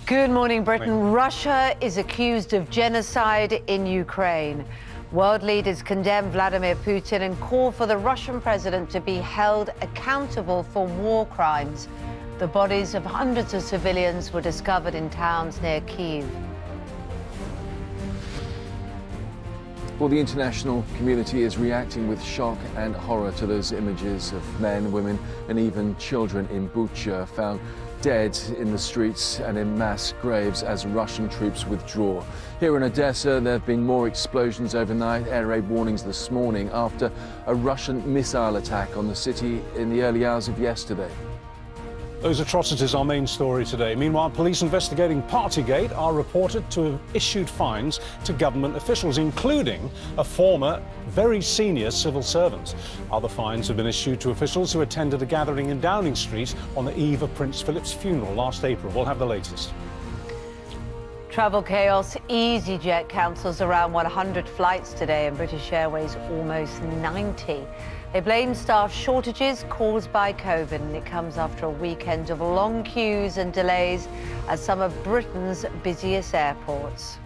Good morning, Britain. Russia is accused of genocide in Ukraine. World leaders condemn Vladimir Putin and call for the Russian president to be held accountable for war crimes. The bodies of hundreds of civilians were discovered in towns near Kyiv. Well, the international community is reacting with shock and horror to those images of men, women and even children in Bucha found dead in the streets and in mass graves as Russian troops withdraw. Here in Odessa, there have been more explosions overnight, air raid warnings this morning after a Russian missile attack on the city in the early hours of yesterday. Those atrocities are our main story today. Meanwhile, police investigating Partygate are reported to have issued fines to government officials, including a former, very senior civil servant. Other fines have been issued to officials who attended a gathering in Downing Street on the eve of Prince Philip's funeral last April. We'll have the latest. Travel chaos. EasyJet cancels around 100 flights today and British Airways almost 90. They blame staff shortages caused by COVID, and it comes after a weekend of long queues and delays at some of Britain's busiest airports.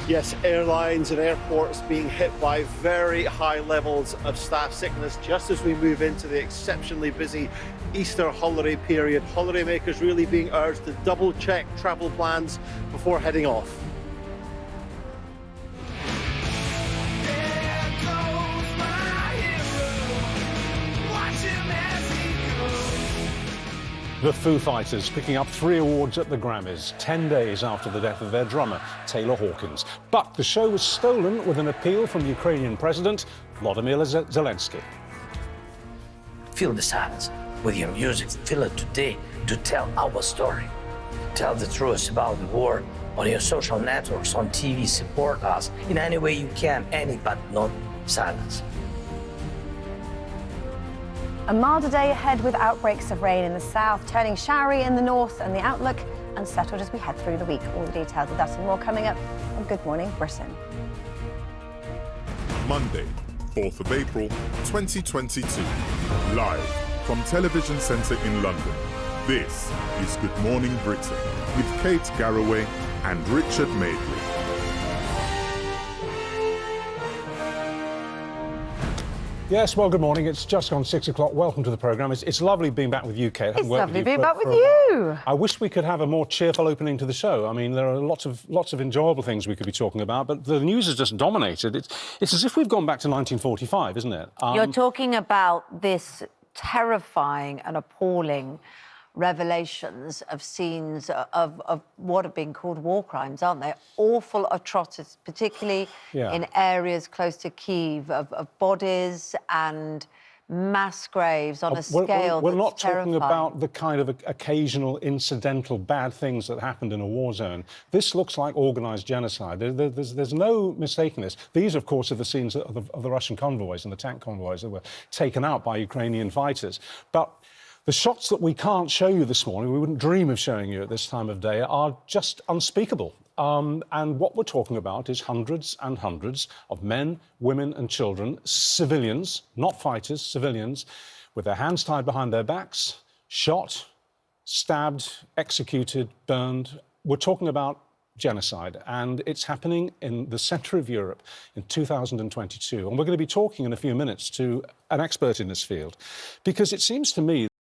Yes, airlines and airports being hit by very high levels of staff sickness just as we move into the exceptionally busy Easter holiday period. Holidaymakers really being urged to double-check travel plans before heading off. The Foo Fighters picking up 3 awards at the Grammys, 10 days after the death of their drummer, Taylor Hawkins. But the show was stolen with an appeal from Ukrainian President Volodymyr Zelensky. Feel the silence with your music. Feel it today to tell our story. Tell the truth about the war on your social networks, on TV. Support us in any way you can, but not silence. A milder day ahead with outbreaks of rain in the south, turning showery in the north, and the outlook unsettled as we head through the week. All the details of that and more coming up on Good Morning Britain. Monday, 4th of April, 2022. Live from Television Centre in London. This is Good Morning Britain with Kate Garraway and Richard Madeley. Yes, well, good morning. It's just gone 6 o'clock. Welcome to the programme. It's lovely being back with you, Kate. It's lovely being back with you. I wish we could have a more cheerful opening to the show. I mean, there are lots of enjoyable things we could be talking about, but the news has just dominated. It's as if we've gone back to 1945, isn't it? You're talking about this terrifying and appalling revelations of scenes of what have been called war crimes, aren't they? Awful atrocities, particularly in areas close to Kyiv, of bodies and mass graves on a scale We're not that's terrifying. talking about the kind of occasional incidental bad things that happened in a war zone. This looks like organised genocide. There's no mistaking this. These, of course, are the scenes of the Russian convoys and the tank convoys that were taken out by Ukrainian fighters. But the shots that we can't show you this morning, we wouldn't dream of showing you at this time of day, are just unspeakable. And what we're talking about is hundreds and hundreds of men, women and children, civilians, not fighters, civilians, with their hands tied behind their backs, shot, stabbed, executed, burned. We're talking about genocide, and it's happening in the centre of Europe in 2022. And we're going to be talking in a few minutes to an expert in this field, because it seems to me